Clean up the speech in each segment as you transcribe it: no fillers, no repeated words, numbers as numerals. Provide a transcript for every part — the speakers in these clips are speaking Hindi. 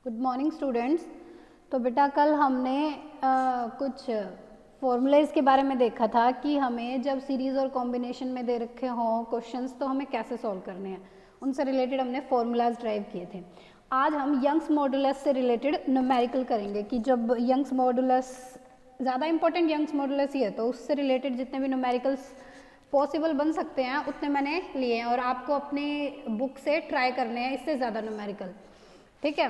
Good morning students. तो बेटा कल हमने कुछ फॉर्मूलेज के बारे में देखा था कि हमें जब सीरीज़ और कॉम्बिनेशन में दे रखे हों क्वेश्चंस तो हमें कैसे सॉल्व करने हैं, उनसे रिलेटेड हमने फॉर्मूलाज ड्राइव किए थे। आज हम यंग्स मॉडुलस से रिलेटेड न्यूमेरिकल करेंगे कि जब यंग्स मॉडुलस, ज़्यादा इंपॉर्टेंट यंग्स मॉडुलस ही है, तो उससे रिलेटेड जितने भी न्यूमेरिकल्स पॉसिबल बन सकते हैं उतने मैंने लिए हैं और आपको अपनी बुक से ट्राई करने हैं इससे ज़्यादा न्यूमेरिकल। ठीक है,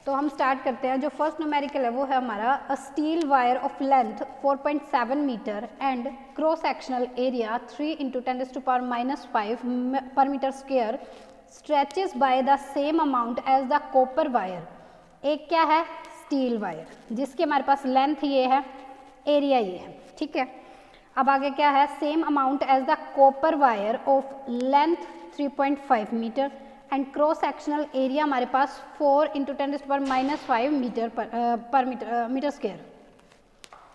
तो हम स्टार्ट करते हैं। जो फर्स्ट न्यूमेरिकल है वो है हमारा a steel wire of length 4.7 metre and cross sectional area 3 × 10⁻⁻5 पर metre square stretches by the same amount as the copper wire. एक क्या है? स्टील वायर, जिसकी हमारे पास लेंथ ये है, एरिया ये है। ठीक है, अब आगे क्या है? Same amount as the copper wire of length 3.5 metre and cross sectional area हमारे पास 4 × 10⁻⁻5 मीटर पर मीटर स्क्वायर।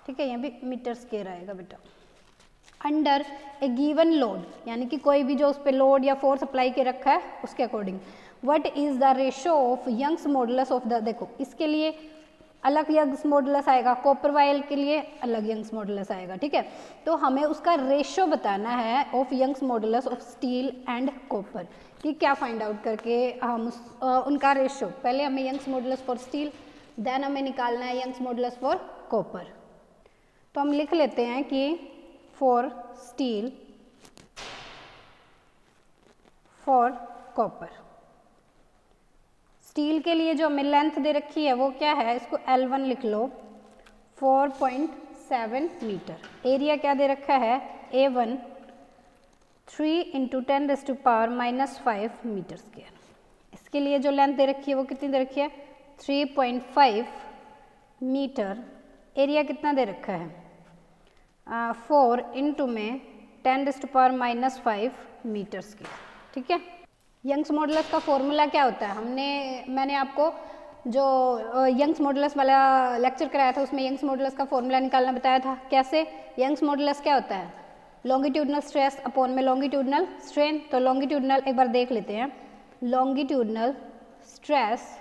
ठीक है, यहाँ भी मीटर स्क्वायर आएगा बेटा। अंडर ए गिवन लोड, यानी कि कोई भी जो उस पर लोड या फोर्स अप्लाई के रखा है उसके according. What is the ratio of Young's modulus of the, देखो इसके लिए अलग यंग्स मॉडुलस आएगा, कॉपर वायर के लिए अलग यंग्स मॉडुलस आएगा। ठीक है, तो हमें उसका रेशो बताना है of Young's modulus of steel and copper कि क्या फाइंड आउट करके हम उनका रेशो। पहले हमें Young's modulus for steel, then हमें निकालना है यंग्स मॉडुलस फॉर कॉपर। तो हम लिख लेते हैं कि for steel, for copper. Steel के लिए जो हमें लेंथ दे रखी है वो क्या है? इसको L1 लिख लो, 4.7 मीटर। एरिया क्या दे रखा है? A1 3 × 10⁻⁻5 metre square. इसके लिए जो लेंथ दे रखी है वो कितनी दे रखी है? 3.5 मीटर। एरिया कितना दे रखा है? 4 × में 10⁻⁻5 मीटर स्क्वायर। ठीक है, यंग्स मॉडुलस का फॉर्मूला क्या होता है? मैंने आपको जो यंग्स मॉडुलस वाला लेक्चर कराया था उसमें यंग्स मॉडुलस का फॉर्मूला निकालना बताया था। कैसे? यंग्स मॉडुलस क्या होता है? लॉन्गिट्यूडनल स्ट्रेस अपॉन में लॉन्गिट्यूडनल स्ट्रेन। तो लॉन्गिट्यूडनल एक बार देख लेते हैं। लॉन्गिट्यूडनल स्ट्रेस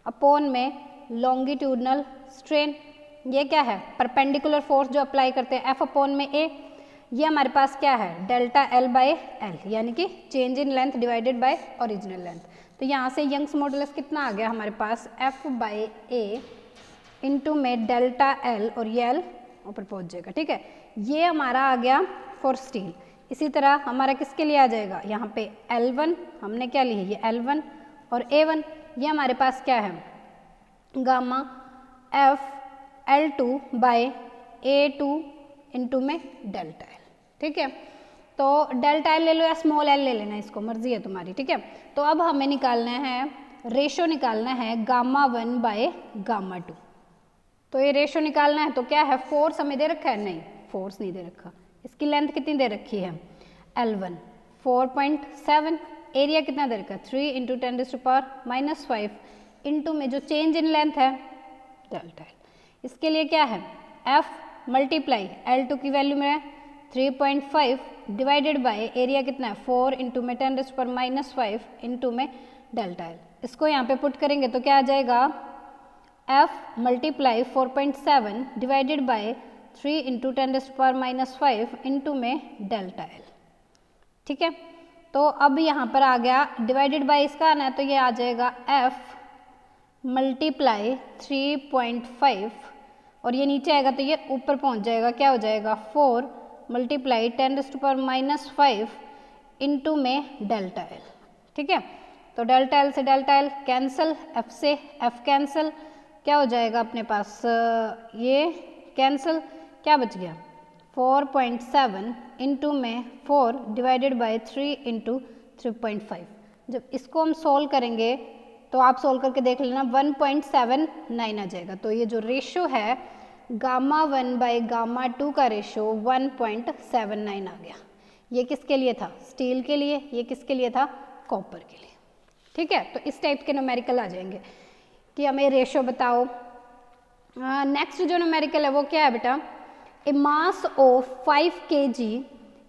अपॉन में लॉन्गिट्यूडनल स्ट्रेन, ये क्या है? परपेंडिकुलर फोर्स जो अप्लाई करते हैं, F अपॉन में A। ये हमारे पास क्या है? डेल्टा L/L, यानी कि change in length divided by original length. तो यहाँ से यंग्स मॉडुलस कितना आ गया हमारे पास? F/A इंटू में डेल्टा L, और ये L ऊपर पहुँच जाएगा। ठीक है, ये हमारा आ गया फॉर स्टील। इसी तरह हमारा किसके लिए आ जाएगा? यहाँ पे L1 हमने क्या ली है? ये L1 और A1। ये हमारे पास क्या है? गामा FL2/A2 इंटू में डेल्टा L। ठीक है, तो डेल्टा L ले लो या स्मॉल l ले लेना, इसको मर्जी है तुम्हारी। ठीक है, तो अब हमें निकालना है, रेशो निकालना है Γ1/Γ2। तो ये रेशो निकालना है, तो क्या है? फोर्स हमें दे रखा है? नहीं, फोर्स नहीं दे रखा। इसकी लेंथ कितनी दे रखी है? L1 4.7। एरिया कितना दे रखा है? 3 × 10⁻⁻5 इंटू में जो चेंज इन लेंथ है डेल्टा L। इसके लिए क्या है? F मल्टीप्लाई L2 की वैल्यू में है 3.5 डिवाइडेड बाय एरिया कितना है? 4 × में 10⁻⁻5 इंटू में डेल्टा L। इसको यहाँ पे पुट करेंगे तो क्या आ जाएगा? F multiply 4.7 divided by 3 × 10⁻⁻5 into में डेल्टा L। ठीक है, तो अब यहाँ पर आ गया डिवाइडेड बाय, इसका आना है तो ये आ जाएगा F मल्टीप्लाई 3.5, और ये नीचे आएगा तो ये ऊपर पहुँच जाएगा। क्या हो जाएगा? 4 मल्टीप्लाई 10⁻⁻5 इंटू में डेल्टा L। ठीक है, तो डेल्टा L से डेल्टा L कैंसिल, F से F कैंसिल, क्या हो जाएगा अपने पास? ये कैंसिल, क्या बच गया? 4.7 इंटू में 4 डिवाइडेड बाय 3 × 3.5। जब इसको हम सोल्व करेंगे तो आप सोल्व करके देख लेना, 1.79 आ जाएगा। तो ये जो रेशो है Γ1/Γ2 का रेशो 1.79 आ गया। ये किसके लिए था? स्टील के लिए। ये किसके लिए था? कॉपर के लिए। ठीक है, तो इस टाइप के न्यूमेरिकल आ जाएंगे कि हमें रेशो बताओ। नेक्स्ट जो न्यूमेरिकल है वो क्या है बेटा? A mass of 5 kg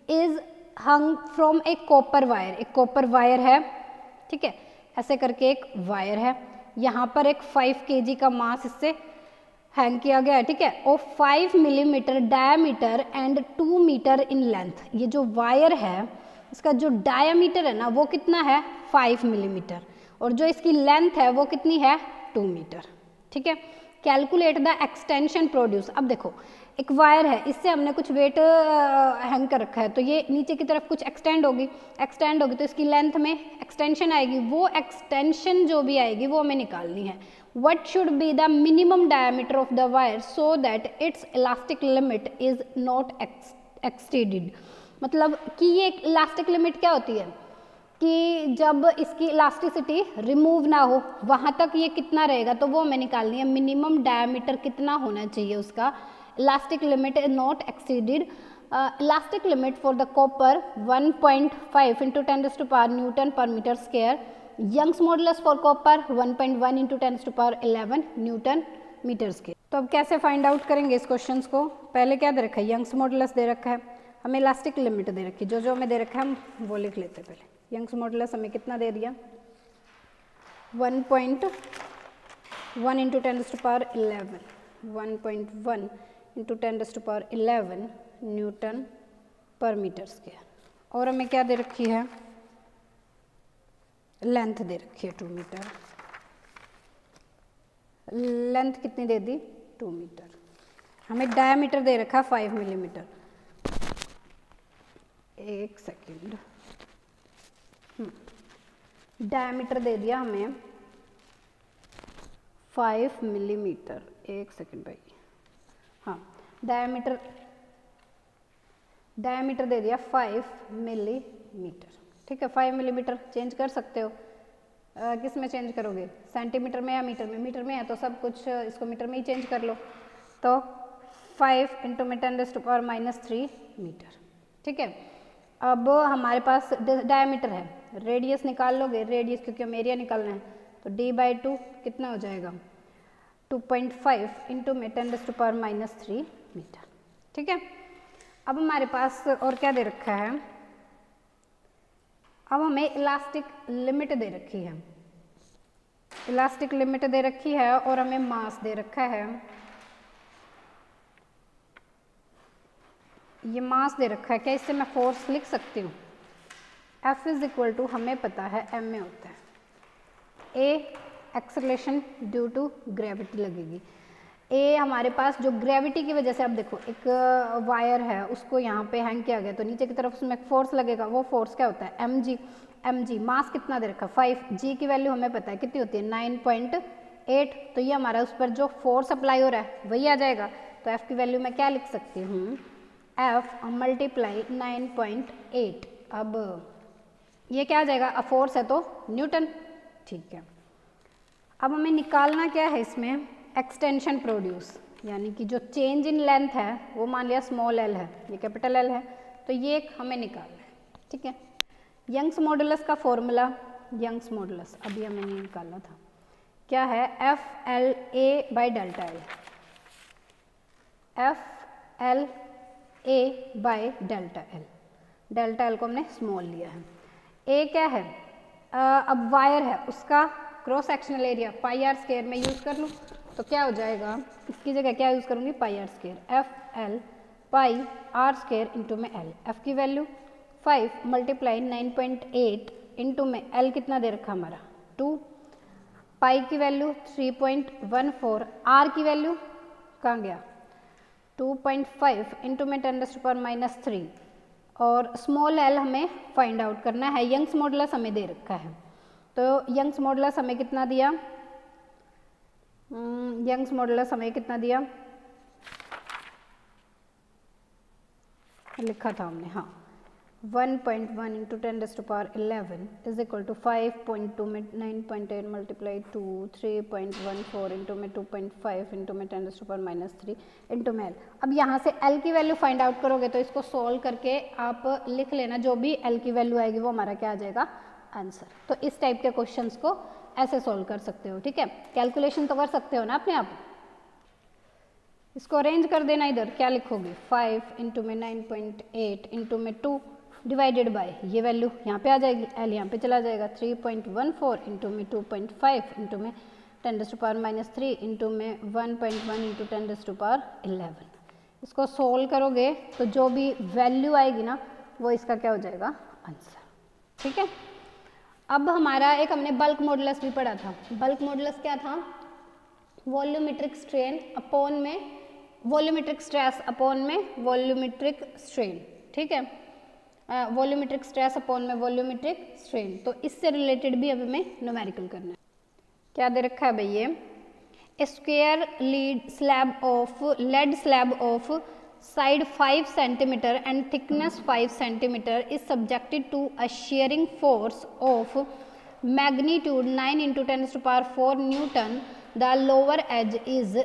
is hung from a copper wire. एक कॉपर वायर है, ठीक है, ऐसे करके एक वायर है यहाँ पर एक 5 kg का मास इससे हैंग किया गया है, ठीक है, और 5 millimetre diameter and 2 metre in length. ये जो वायर है इसका जो डायमीटर है ना वो कितना है 5 मिलीमीटर, और जो इसकी लेंथ है वो कितनी है 2 मीटर, ठीक है। Calculate the extension produce. अब देखो एक वायर है, इससे हमने कुछ वेट हैंग कर रखा है, तो ये नीचे की तरफ कुछ एक्सटेंड होगी तो इसकी लेंथ में एक्सटेंशन आएगी, वो एक्सटेंशन जो भी आएगी वो हमें निकालनी है। What should be the minimum diameter of the wire so that its elastic limit is not exceeded? मतलब कि ये इलास्टिक लिमिट क्या होती है कि जब इसकी इलास्टिसिटी रिमूव ना हो वहाँ तक ये कितना रहेगा, तो वो हमें निकालनी है। मिनिमम डायमीटर कितना होना चाहिए उसका, elastic limit is not exceeded. Elastic limit for the copper 1.5 into 10⁻⁴ newton per metre square. Young's modulus for copper 1.1 into 10⁻11 newton metre square. तो अब कैसे फाइंड आउट करेंगे इस क्वेश्चन को। पहले क्या दे रखा है, यंग्स मॉडुलस दे रखा है, हमें इलास्टिक लिमिट दे रखी है, जो हमें दे रखा है हम वो लिख लेते हैं। पहले यंग्स मॉडुलस हमें कितना दे दिया 1.1 into 10⁻11 1.1 into 10⁻11 Newton per metre square, और हमें क्या दे रखी है लेंथ दे रखी है 2 मीटर। लेंथ कितनी दे दी 2 मीटर। हमें डायमीटर दे रखा 5 मिलीमीटर। एक सेकेंड, डायमीटर दे दिया हमें 5 मिलीमीटर। एक सेकेंड भाई, हाँ डायमीटर दे दिया 5 मिलीमीटर, ठीक है। 5 मिलीमीटर चेंज कर सकते हो, किस में चेंज करोगे, सेंटीमीटर में या मीटर में? मीटर में है तो सब कुछ इसको मीटर में ही चेंज कर लो। तो 5 इंटू में 10⁻³ मीटर, ठीक है। अब हमारे पास डायमीटर है, रेडियस निकाल लोगे, रेडियस क्योंकि हम एरिया निकालना है, तो d/2 कितना हो जाएगा 2.5 इंटू में 10⁻³ मीटर, ठीक है। अब हमारे पास और क्या दे रखा है, अब हमें इलास्टिक लिमिट दे रखी है, इलास्टिक लिमिट दे रखी है और हमें मास दे रखा है। ये मास दे रखा है, क्या इससे मैं फोर्स लिख सकती हूँ? F इज इक्वल टू हमें पता है m में होता है A acceleration due to gravity लगेगी। A हमारे पास जो ग्रेविटी की वजह से, अब देखो एक वायर है उसको यहाँ पे हैंग किया गया, तो नीचे की तरफ उसमें फोर्स लगेगा, वो फोर्स क्या होता है mg। मास कितना दे रखा 5, g की वैल्यू हमें पता है कितनी होती है 9.8, तो ये हमारा उस पर जो फोर्स अप्लाई हो रहा है वही आ जाएगा। तो F की वैल्यू मैं क्या लिख सकती हूँ, F मल्टीप्लाई 9.8। अब ये क्या आ जाएगा, फोर्स है तो न्यूटन, ठीक है। अब हमें निकालना क्या है इसमें, एक्सटेंशन प्रोड्यूस, यानी कि जो चेंज इन लेंथ है वो मान लिया स्मॉल l है, ये कैपिटल L है, तो ये एक हमें निकालना है, ठीक है। यंग्स मॉडुलस का फॉर्मूला, यंग्स मॉडुलस अभी हमें नहीं निकालना था, क्या है FLA/Δl, FLA/Δl, डेल्टा L को हमने स्मॉल लिया है। A क्या है, अब वायर है उसका क्रॉस सेक्शनल एरिया πr² में यूज़ कर लूँ तो क्या हो जाएगा, इसकी जगह क्या यूज़ करूँगी πr², FL πr² इंटू में L। F की वैल्यू 5 मल्टीप्लाई 9.8 इंटू में L कितना दे रखा हमारा 2, पाई की वैल्यू 3.14, R की वैल्यू कहाँ गया 2.5 इंटू में 10⁻³ और स्मॉल l हमें फाइंड आउट करना है। यंग्स मॉडुलस हमें दे रखा है, तो यंग्स मॉडुलस हमें कितना दिया, यंग्स मॉडुलस हमें कितना दिया लिखा था हमने, हाँ 1.1 इंटू 10⁻11 इज इक्वल टू 5.2 में 9.8 मल्टीप्लाई 2, 3.14 इंटू में 2.5 इंटू में 10⁻³ इंटू में L। अब यहाँ से L की वैल्यू फाइंड आउट करोगे तो इसको सॉल्व करके आप लिख लेना, जो भी L की वैल्यू आएगी वो हमारा क्या आ जाएगा आंसर। तो इस टाइप के क्वेश्चंस को ऐसे सॉल्व कर सकते हो, ठीक है। कैलकुलेशन तो कर सकते हो ना अपने आप, इसको अरेंज कर देना। इधर क्या लिखोगे 5 इंटू में 9.8 इंटू में 2 डिवाइडेड बाय ये वैल्यू यहाँ पे आ जाएगी, L यहाँ पे चला जाएगा 3.14 इंटू में 2.5 इंटू में 10⁻³ इंटू में 1.1 इंटू 10⁻11। इसको सोल्व करोगे तो जो भी वैल्यू आएगी ना वो इसका क्या हो जाएगा, आंसर। ठीक है, अब हमारा एक हमने बल्क मॉडुलस भी पढ़ा था। बल्क मॉडुलस क्या था, वॉल्यूमेट्रिक स्ट्रेन अपॉन में वॉल्यूमेट्रिक स्ट्रेस अपॉन में वॉल्यूमेट्रिक स्ट्रेन। ठीक है, वॉल्यूमेट्रिक स्ट्रेस अपॉन में वॉल्यूमेट्रिक स्ट्रेन। तो इससे रिलेटेड भी अब हमें न्यूमेरिकल करना है। क्या दे रखा है भाई, ये square lead slab of lead slab of side 5 centimetre and thickness 5 centimetre is subjected to a shearing force of magnitude 9 into 10⁴ Newton. The lower edge is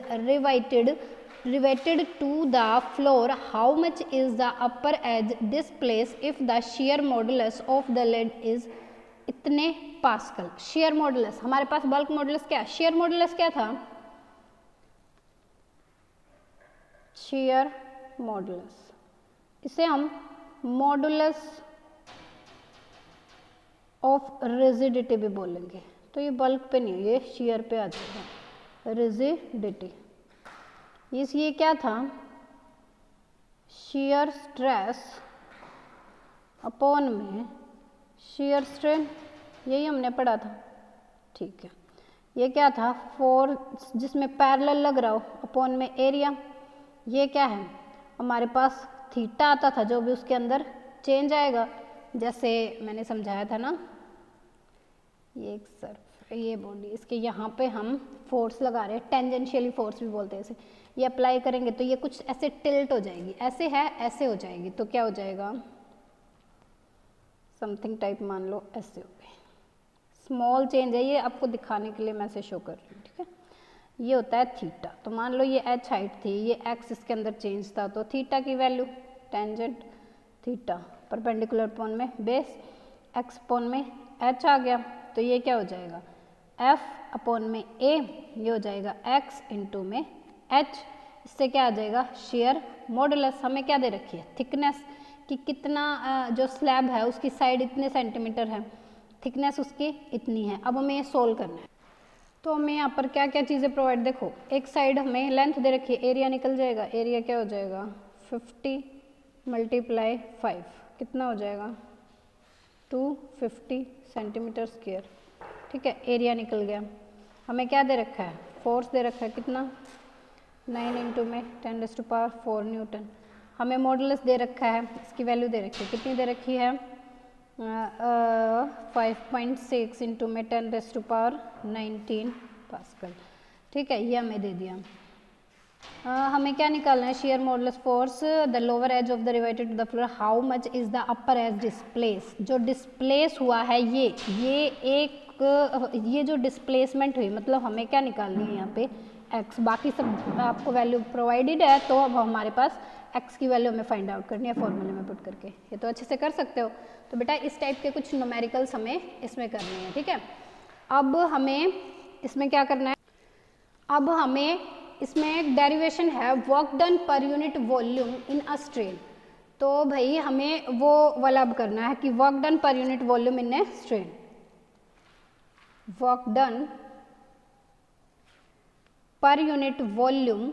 riveted to the floor. How much is the upper edge displaced if the shear modulus of the lead is इतने पास्कल? shear modulus, हमारे पास बल्क मॉडुलस क्या, shear modulus क्या था, shear modulus, इसे हम मॉडुलस ऑफ रिजिडिटी भी बोलेंगे। तो ये बल्क पे नहीं, ये shear पे आ जाएगा, रिजिडिटी। ये क्या था, shear स्ट्रेस अपॉन में shear स्ट्रेन, यही हमने पढ़ा था। ठीक है, ये क्या था, फोर्स जिसमें पैरेलल लग रहा हो अपॉन में एरिया। ये क्या है, हमारे पास थीटा आता था, जो भी उसके अंदर चेंज आएगा, जैसे मैंने समझाया था ना, ये एक सर्फ, ये बॉडी, इसके यहाँ पे हम फोर्स लगा रहे हैं, टेंजेंशियली फोर्स भी बोलते हैं इसे। ये अप्लाई करेंगे तो ये कुछ ऐसे टिल्ट हो जाएगी, ऐसे है ऐसे हो जाएगी, तो क्या हो जाएगा, समथिंग टाइप, मान लो ऐसे हो गई। स्मॉल चेंज है, ये आपको दिखाने के लिए मैं इसे शो कर रही हूँ। ठीक है, ये होता है थीटा। तो मान लो ये h हाइट थी, ये x इसके अंदर चेंज था, तो थीटा की value tangent theta perpendicular upon में बेस x अपॉन में h आ गया, तो ये क्या हो जाएगा, f अपॉन में a, ये हो जाएगा x इंटू में h। इससे क्या आ जाएगा, शेयर मॉडुलस। हमें क्या दे रखी है, थिकनेस कि कितना जो स्लैब है उसकी साइड इतने सेंटीमीटर है, थिकनेस उसकी इतनी है। अब हमें ये सोल्व करना है, तो हमें यहाँ पर क्या क्या चीज़ें प्रोवाइड, देखो एक साइड हमें लेंथ दे रखी है, एरिया निकल जाएगा, एरिया क्या हो जाएगा 50 × 5 कितना हो जाएगा 250 सेंटीमीटर स्क्वायर। ठीक है, एरिया निकल गया। हमें क्या दे रखा है, फोर्स दे रखा है कितना 9 इंटू में 10⁴ न्यूटन। हमें मॉडुलस दे रखा है, इसकी वैल्यू दे रखी है, कितनी दे रखी है 5.6 इंटू में 10⁻19 पास्कल। ठीक है, ये हमें दे दिया। हमें क्या निकालना है, shear modulus force the lower edge of the riveted to the floor, how much is the upper edge displace. जो डिस्प्लेस हुआ है ये जो डिस्प्लेसमेंट हुई, मतलब हमें क्या निकालनी है यहाँ पे x, बाकी सब आपको वैल्यू प्रोवाइडेड है, तो अब हमारे पास x की वैल्यू हमें फाइंड आउट करनी है फॉर्मूले में पुट करके। ये तो अच्छे से कर सकते हो। तो बेटा इस टाइप के कुछ न्यूमेरिकल्स हमें इसमें करने हैं। ठीक है, अब हमें इसमें क्या करना है, अब हमें इसमें एक डेरिवेशन है work done per unit volume in a strain. तो भाई हमें वो वाला अब करना है कि work done per unit volume in a strain, work done per unit volume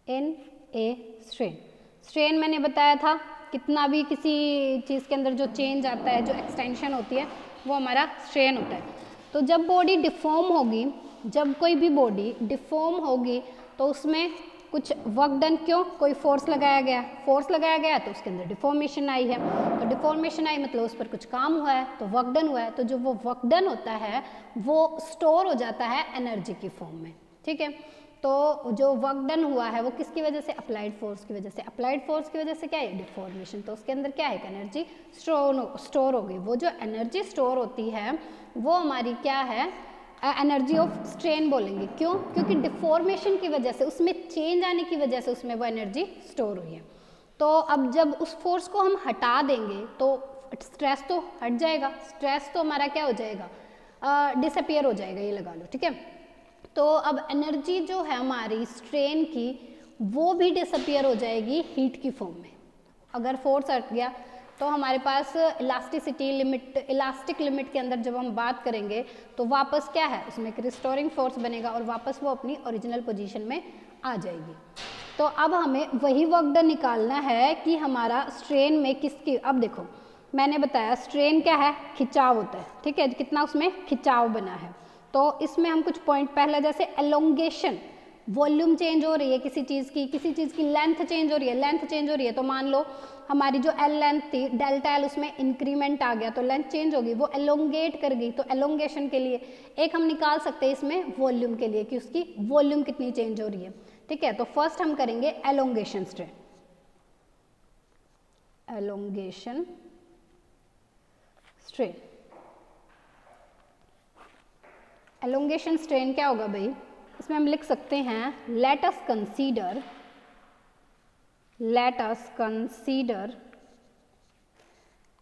in a strain. Strain मैंने बताया था, कितना भी किसी चीज़ के अंदर जो चेंज आता है, जो एक्सटेंशन होती है, वो हमारा स्ट्रेन होता है। तो जब बॉडी डिफॉर्म होगी, जब कोई भी बॉडी डिफॉर्म होगी तो उसमें कुछ वर्क डन, क्यों, कोई फोर्स लगाया गया, फोर्स लगाया गया तो उसके अंदर डिफॉर्मेशन आई है, तो डिफॉर्मेशन आई मतलब उस पर कुछ काम हुआ है, तो वर्क डन हुआ है। तो जो वो वर्क डन होता है वो स्टोर हो जाता है एनर्जी की फॉर्म में। ठीक है, तो जो वर्क डन हुआ है वो किसकी वजह से, अप्लाइड फोर्स की वजह से। अप्लाइड फोर्स की वजह से क्या है, डिफॉर्मेशन, तो उसके अंदर क्या है, एनर्जी स्टोर हो गई। वो जो एनर्जी स्टोर होती है वो हमारी क्या है, एनर्जी ऑफ स्ट्रेन बोलेंगे। क्यों, क्योंकि डिफॉर्मेशन की वजह से, उसमें चेंज आने की वजह से उसमें वो एनर्जी स्टोर हुई है। तो अब जब उस फोर्स को हम हटा देंगे तो स्ट्रेस तो हट जाएगा, स्ट्रेस तो हमारा क्या हो जाएगा, डिसअपियर हो जाएगा, ये लगा लो। ठीक है, तो अब एनर्जी जो है हमारी स्ट्रेन की वो भी डिसअपियर हो जाएगी हीट की फॉर्म में। अगर फोर्स हट गया, तो हमारे पास इलास्टिसिटी लिमिट, इलास्टिक लिमिट के अंदर जब हम बात करेंगे तो वापस क्या है, उसमें एक रिस्टोरिंग फोर्स बनेगा और वापस वो अपनी ओरिजिनल पोजीशन में आ जाएगी। तो अब हमें वही वर्क डन निकालना है कि हमारा स्ट्रेन में किसकी, अब देखो मैंने बताया स्ट्रेन क्या है, खिंचाव होता है, ठीक है, कितना उसमें खिंचाव बना है। तो इसमें हम कुछ पॉइंट पहले जैसे एलोंगेशन, वॉल्यूम चेंज हो रही है किसी चीज़ की लेंथ चेंज हो रही है, लेंथ चेंज हो रही है, तो मान लो हमारी जो एल लेंथ थी डेल्टा एल, उसमें इंक्रीमेंट आ गया तो लेंथ चेंज होगी, वो एलोंगेट कर गई। तो एलोंगेशन के लिए एक हम निकाल सकते हैं इसमें वॉल्यूम के लिए कि उसकी वॉल्यूम कितनी चेंज हो रही है, ठीक है। तो फर्स्ट हम करेंगे elongation strain, elongation strain. Elongation strain क्या होगा भाई, इसमें हम लिख सकते हैं let us consider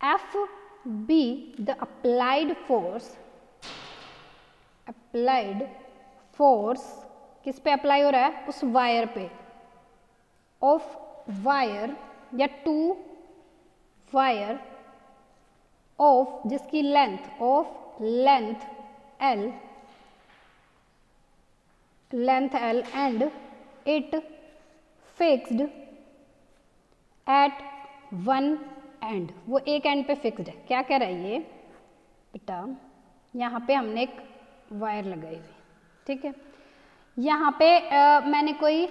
F be the applied force किस पे अप्लाई हो रहा है, उस वायर पे, ऑफ वायर या टू वायर ऑफ जिसकी length L and it fixed at one end, वो एक एंड पे फिक्स्ड है। क्या कह रहा है ये बेटा, यहाँ पे हमने एक वायर लगाई हुई, ठीक है, यहाँ पे मैंने कोई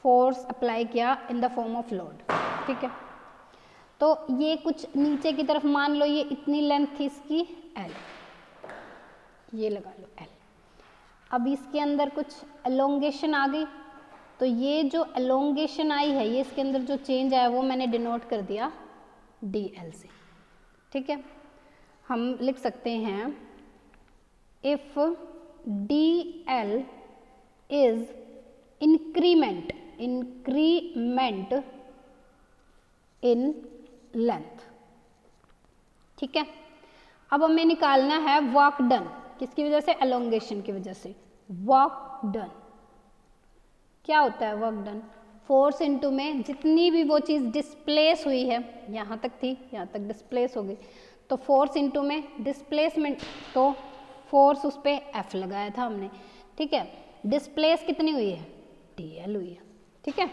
फोर्स अप्लाई किया in the form of load, ठीक है। तो ये कुछ नीचे की तरफ, मान लो ये इतनी लेंथ थी इसकी L, ये लगा लो L। अब इसके अंदर कुछ एलोंगेशन आ गई, तो ये जो एलोंगेशन आई है, ये इसके अंदर जो चेंज आया वो मैंने डिनोट कर दिया DL से, ठीक है। हम लिख सकते हैं if DL is increment in length, ठीक है। अब हमें निकालना है वर्क डन, किसकी वजह से, एलोंगेशन की वजह से। वर्क डन क्या होता है, वर्क डन फोर्स इनटू में जितनी भी वो चीज़ डिस्प्लेस हुई है, यहाँ तक थी, यहाँ तक डिस्प्लेस हो गई, तो फोर्स इनटू में डिस्प्लेसमेंट, तो फोर्स उस पर F लगाया था हमने, ठीक है। डिस्प्लेस कितनी हुई है, DL हुई है, ठीक है।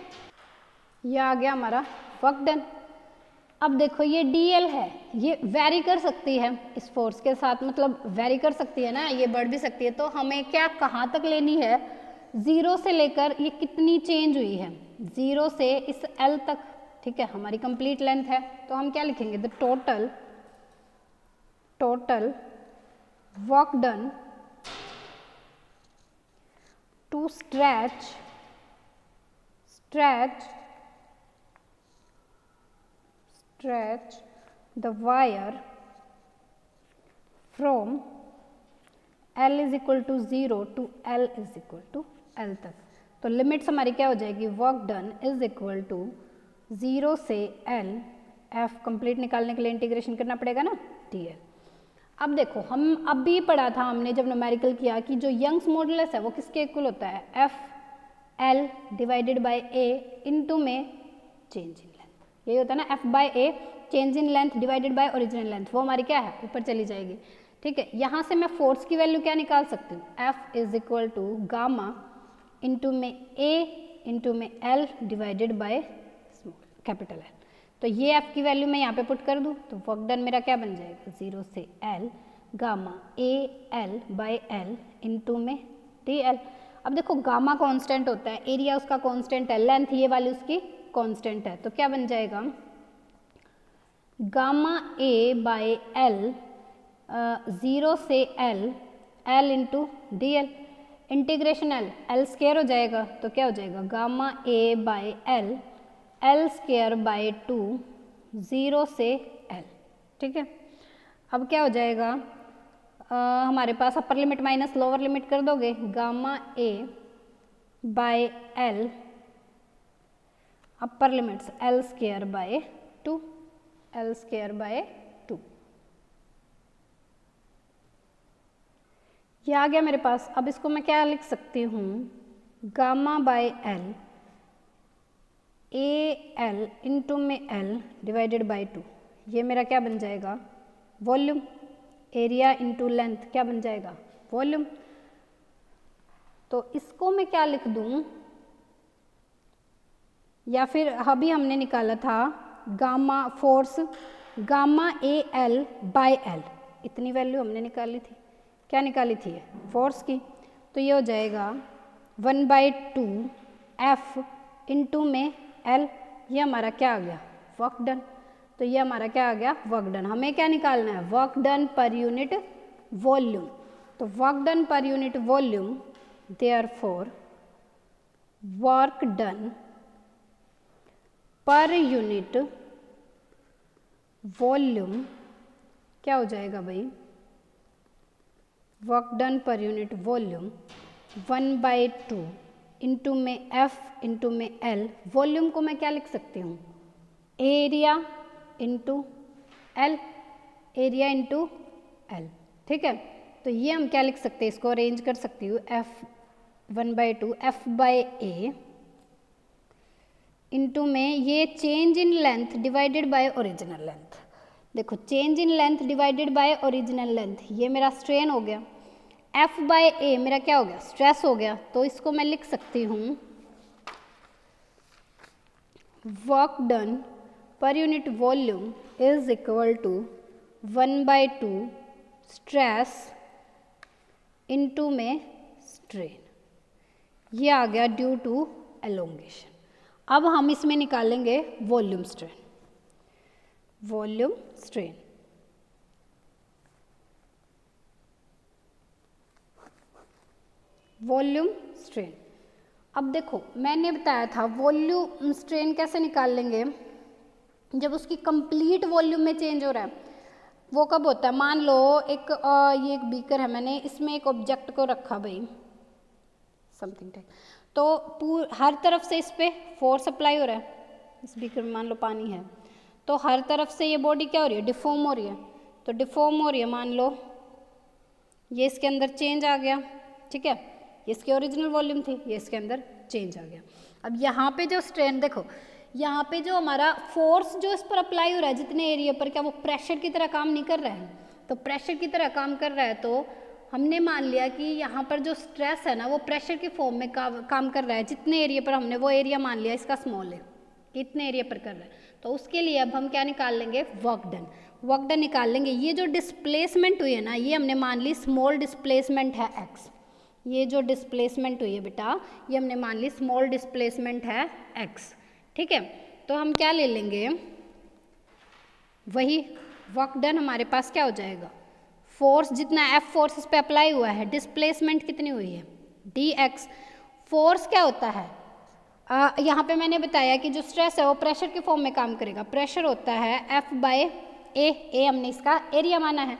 ये आ गया हमारा वर्क डन। अब देखो ये DL है, ये वेरी कर सकती है इस फोर्स के साथ, मतलब वेरी कर सकती है ना, ये बढ़ भी सकती है। तो हमें क्या कहाँ तक लेनी है, 0 से लेकर ये कितनी चेंज हुई है, 0 से इस L तक, ठीक है, हमारी कंप्लीट लेंथ है। तो हम क्या लिखेंगे, the total work done to stretch the wire from L is equal to 0 to L is equal to L तक। तो लिमिट्स हमारी क्या हो जाएगी, work done is equal to 0 से L, F कंप्लीट निकालने के लिए इंटीग्रेशन करना पड़ेगा ना, DL। अब देखो हम अभी पढ़ा था हमने जब न्यूमेरिकल किया कि जो यंग्स मॉडुलस है वो किसके इक्वल होता है, FL divided by A into में चेंज इन लेंथ, यही होता है ना, F by A change in length divided by original length, वो हमारी क्या है, ऊपर चली जाएगी, ठीक है। यहाँ से मैं फोर्स की वैल्यू क्या निकाल सकती हूँ, F is equal to gamma into में A इंटू में L divided by capital L। तो ये F की वैल्यू मैं यहाँ पे पुट कर दूँ तो वर्क डन मेरा क्या बन जाएगा, 0 से L gamma AL by L into में DL। अब देखो गामा कांस्टेंट होता है, एरिया उसका कांस्टेंट है, लेंथ ये वाली उसकी कांस्टेंट है, तो क्या बन जाएगा, गामा A बाय L 0 से L into DL, integration L square हो जाएगा, तो क्या हो जाएगा, gamma A by L square by 2 0 से L, ठीक है। अब क्या हो जाएगा, हमारे पास upper limit minus lower limit कर दोगे, gamma A by L upper limits L square by 2, L square by 2, ये आ गया मेरे पास। अब इसको मैं क्या लिख सकती हूँ, gamma by L A L into में एल डिवाइडेड बाई 2, ये मेरा क्या बन जाएगा, वॉल्यूम। एरिया इंटू लेंथ क्या बन जाएगा, वॉल्यूम। तो इसको मैं क्या लिख दूं, या फिर अभी हमने निकाला था gamma force, gamma A L by L, इतनी वैल्यू हमने निकाली थी। क्या निकाली थी, फोर्स की। तो ये हो जाएगा 1/2 एफ इंटू में एल, ये हमारा क्या आ गया, वर्क डन। तो ये हमारा क्या आ गया, वर्क डन। हमें क्या निकालना है, work done per unit volume. तो work done per unit volume, therefore work done per unit volume क्या हो जाएगा भाई, work done per unit volume 1/2 into में एफ इंटू में एल। वॉल्यूम को मैं क्या लिख सकती हूँ, area into L, area into L, ठीक है। तो ये हम क्या लिख सकते हैं, इसको अरेंज कर सकती हूँ, F 1/2 F by A into में ये change in length divided by original length. देखो change in length divided by original length, ये मेरा स्ट्रेन हो गया। एफ बाय ए मेरा क्या हो गया, स्ट्रेस हो गया। तो इसको मैं लिख सकती हूँ work done per unit volume is equal to 1/2 stress into में स्ट्रेन, ये आ गया ड्यू टू एलोंगेशन। अब हम इसमें निकालेंगे volume strain, volume strain. Volume strain, अब देखो मैंने बताया था वॉल्यूम स्ट्रेन कैसे निकाल लेंगे, जब उसकी कंप्लीट वॉल्यूम में चेंज हो रहा है। वो कब होता है, मान लो एक ये एक बीकर है, मैंने इसमें एक ऑब्जेक्ट को रखा भाई समथिंग टाइप, तो हर तरफ से इस पर फोर्स अप्लाई हो रहा है। इस बीकर में मान लो पानी है, तो हर तरफ से ये बॉडी क्या हो रही है, डिफॉर्म हो रही है। तो डिफॉर्म हो रही है, मान लो ये इसके अंदर चेंज आ गया, ठीक है, ये इसकी ओरिजिनल वॉल्यूम थी, ये इसके अंदर चेंज आ गया। अब यहाँ पे जो स्ट्रेन देखो, यहाँ पे जो हमारा फोर्स जो इस पर अप्लाई हो रहा है जितने एरिया पर, क्या वो प्रेशर की तरह काम नहीं कर रहा है, तो प्रेशर की तरह काम कर रहा है। तो हमने मान लिया कि यहाँ पर जो स्ट्रेस है ना वो प्रेशर के फॉर्म में काम कर रहा है। जितने एरिया पर हमने वो एरिया मान लिया इसका स्मॉल है, कितने एरिया पर कर रहा है। तो उसके लिए अब हम क्या निकाल लेंगे, वर्क डन। वर्क डन निकाल लेंगे। ये जो डिस्प्लेसमेंट हुई है ना, ये हमने मान ली स्मॉल डिस्प्लेसमेंट है एक्स। ये जो डिस्प्लेसमेंट हुई है बेटा, ये हमने मान ली स्मॉल डिस्प्लेसमेंट है एक्स, ठीक है। तो हम क्या ले लेंगे, वही वर्क डन हमारे पास क्या हो जाएगा, फोर्स जितना एफ फोर्स इस पे अप्लाई हुआ है, डिस्प्लेसमेंट कितनी हुई है डी एक्स। फोर्स क्या होता है, यहाँ पे मैंने बताया कि जो स्ट्रेस है वो प्रेशर के फॉर्म में काम करेगा। प्रेशर होता है एफ बाय ए, हमने इसका एरिया माना है।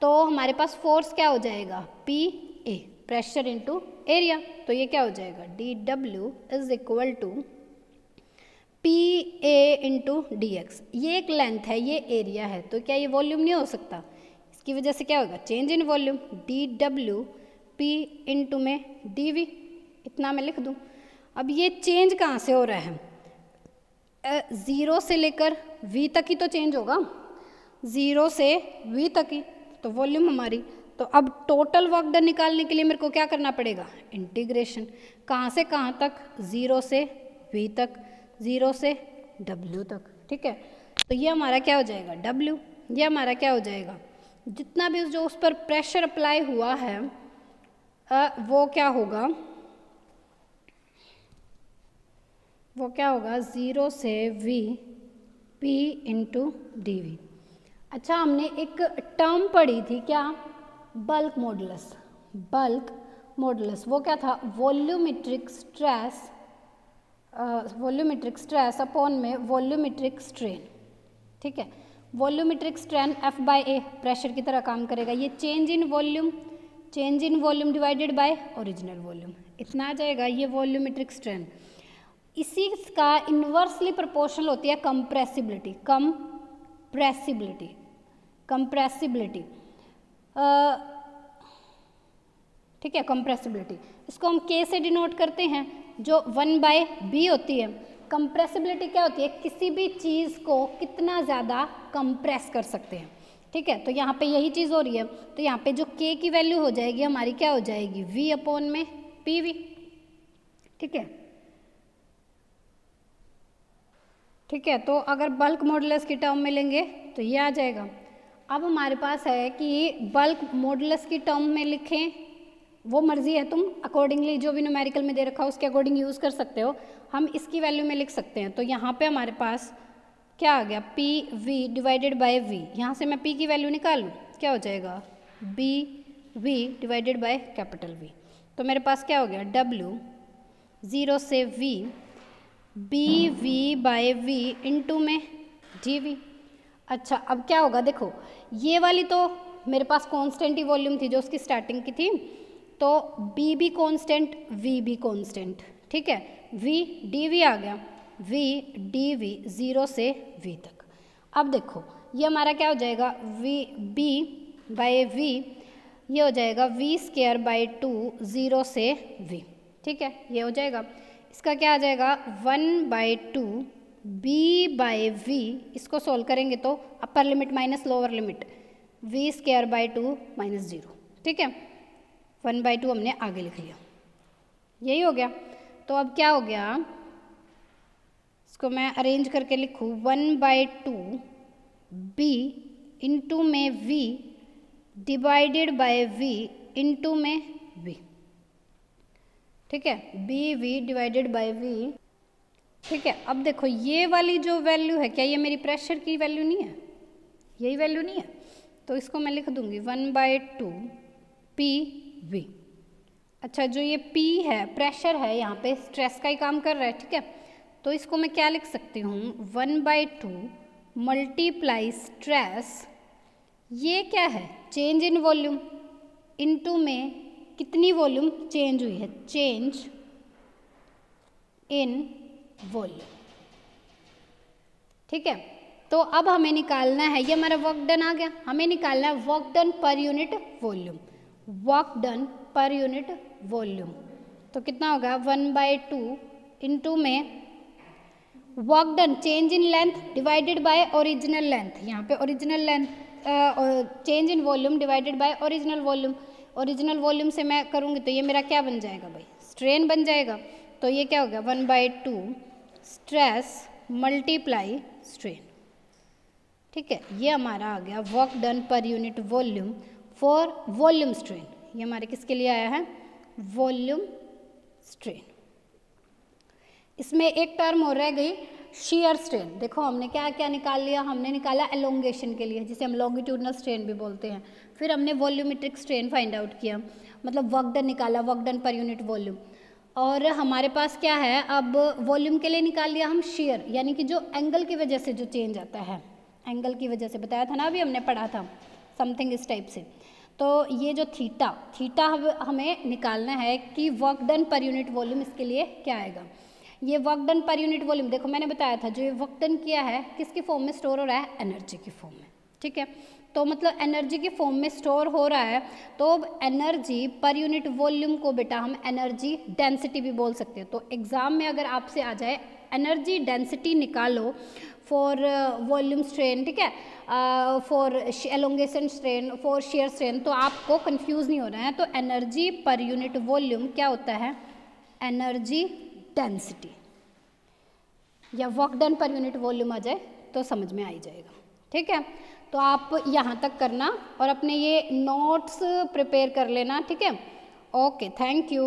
तो हमारे पास फोर्स क्या हो जाएगा, P A, pressure into area. तो ये क्या हो जाएगा, D W is equal to P A into D X. ये एक लेंथ है, ये एरिया है, तो क्या ये वॉल्यूम नहीं हो सकता, इसकी वजह से क्या होगा, change in volume. D W P into में डी वी, इतना मैं लिख दूँ। अब ये चेंज कहाँ से हो रहा है, 0 से लेकर v तक ही तो चेंज होगा, 0 से v तक ही तो वॉल्यूम हमारी। तो अब टोटल वर्क डन निकालने के लिए मेरे को क्या करना पड़ेगा, इंटीग्रेशन। कहाँ से कहाँ तक, 0 से v तक, 0 से w तक, ठीक है। तो ये हमारा क्या हो जाएगा, w। ये हमारा क्या हो जाएगा, जितना भी जो उस पर प्रेशर अप्लाई हुआ है वो क्या होगा, वो क्या होगा, 0 से v p into D V. अच्छा, हमने एक टर्म पढ़ी थी क्या, बल्क मॉडुलस। बल्क मॉडुलस वो क्या था, volumetric stress, volumetric stress upon में वॉल्यूमेट्रिक स्ट्रेन, ठीक है। वॉल्यूमेट्रिक स्ट्रेन एफ बाय ए, प्रेशर की तरह काम करेगा। ये change in volume divided by original volume, इतना आ जाएगा ये वॉल्यूमेट्रिक स्ट्रेन। इसी का इन्वर्सली प्रोपोर्शनल होती है कंप्रेसिबिलिटी। ठीक है, कंप्रेसिबिलिटी। इसको हम K से डिनोट करते हैं, जो 1/b होती है। कंप्रेसिबिलिटी क्या होती है, किसी भी चीज़ को कितना ज़्यादा कंप्रेस कर सकते हैं, ठीक है। तो यहाँ पे यही चीज़ हो रही है, तो यहाँ पे जो K की वैल्यू हो जाएगी हमारी क्या हो जाएगी, V अपॉन में PV, ठीक है। ठीक है, तो अगर बल्क मॉडुलस की टर्म में लेंगे तो ये आ जाएगा। अब हमारे पास है कि बल्क मॉडुलस की टर्म में लिखें, वो मर्जी है, तुम अकॉर्डिंगली जो भी न्यूमेरिकल में दे रखा हो उसके अकॉर्डिंग यूज़ कर सकते हो। हम इसकी वैल्यू में लिख सकते हैं, तो यहाँ पे हमारे पास क्या आ गया, P V divided by V. यहाँ से मैं पी की वैल्यू निकाल लूँ, क्या हो जाएगा, B V divided by capital V. तो मेरे पास क्या हो गया, डब्ल्यू 0 से V B V by V into में जी वी। अच्छा, अब क्या होगा, देखो ये वाली तो मेरे पास कांस्टेंट ही वॉल्यूम थी जो उसकी स्टार्टिंग की थी, तो बी भी कांस्टेंट वी भी कांस्टेंट, ठीक है। वी डी वी आ गया, वी डी वी 0 से वी तक। अब देखो ये हमारा क्या हो जाएगा, वी बी बाय वी, ये हो जाएगा वी स्क्वायर बाय 2 0 से वी, ठीक है, ये हो जाएगा। इसका क्या आ जाएगा, 1/2 बी बाय वी, इसको सोल्व करेंगे तो upper limit minus lower limit, V square by 2 minus 0, ठीक है। 1/2 हमने आगे लिख लिया, यही हो गया। तो अब क्या हो गया, इसको मैं अरेंज करके लिखूँ, 1/2 बी इंटू में V divided by V into में वी, ठीक है, B V divided by V, ठीक है। अब देखो ये वाली जो वैल्यू है, क्या ये मेरी प्रेशर की वैल्यू नहीं है, यही वैल्यू नहीं है, तो इसको मैं लिख दूंगी 1/2 पी वी। अच्छा, जो ये P है प्रेशर है, यहाँ पे स्ट्रेस का ही काम कर रहा है, ठीक है। तो इसको मैं क्या लिख सकती हूँ, 1/2 मल्टीप्लाई स्ट्रेस, ये क्या है, चेंज इन वॉल्यूम, इनटू में कितनी वॉल्यूम चेंज हुई है, चेंज इन वॉल्यूम, ठीक है। तो अब हमें निकालना है, ये हमारा वर्क डन आ गया, हमें निकालना है work done per unit volume, work done per unit volume. तो कितना होगा, 1/2 इंटू में work done change in length divided by original length, यहाँ पे original length change in volume divided by original volume. Original volume से मैं करूँगी तो ये मेरा क्या बन जाएगा भाई, स्ट्रेन बन जाएगा। तो ये क्या हो गया, 1/2 स्ट्रेस मल्टीप्लाई स्ट्रेन, ठीक है। ये हमारा आ गया work done per unit volume for volume strain. ये हमारे किसके लिए आया है, वॉल्यूम स्ट्रेन। इसमें एक टर्म और रह गई, शेयर स्ट्रेन। देखो हमने क्या क्या निकाल लिया, हमने निकाला एलोंगेशन के लिए, जिसे हम लॉन्गिट्यूडनल स्ट्रेन भी बोलते हैं। फिर हमने वॉल्यूमेट्रिक स्ट्रेन फाइंड आउट किया, मतलब वर्क डन निकाला, work done per unit volume. और हमारे पास क्या है, अब वॉल्यूम के लिए निकाल लिया हम शेयर, यानी कि जो एंगल की वजह से जो चेंज आता है, एंगल की वजह से बताया था ना अभी हमने पढ़ा था समथिंग इस टाइप से। तो ये जो थीटा हमें निकालना है कि work done per unit volume, इसके लिए क्या आएगा, ये work done per unit volume. देखो मैंने बताया था जो ये वर्क डन किया है किसकी फॉर्म में स्टोर हो रहा है, एनर्जी की फॉर्म में, ठीक है। तो मतलब एनर्जी की फॉर्म में स्टोर हो रहा है, तो एनर्जी पर यूनिट वॉल्यूम को बेटा हम एनर्जी डेंसिटी भी बोल सकते हैं। तो एग्जाम में अगर आपसे आ जाए एनर्जी डेंसिटी निकालो फॉर वॉल्यूम स्ट्रेन, ठीक है, for elongation strain, for shear strain, तो आपको कंफ्यूज नहीं हो रहा है। तो एनर्जी पर यूनिट वॉल्यूम क्या होता है, एनर्जी डेंसिटी, या work done per unit volume आ जाए तो समझ में आ ही जाएगा, ठीक है। तो आप यहाँ तक करना और अपने ये नोट्स प्रिपेयर कर लेना, ठीक है। Okay, thank you.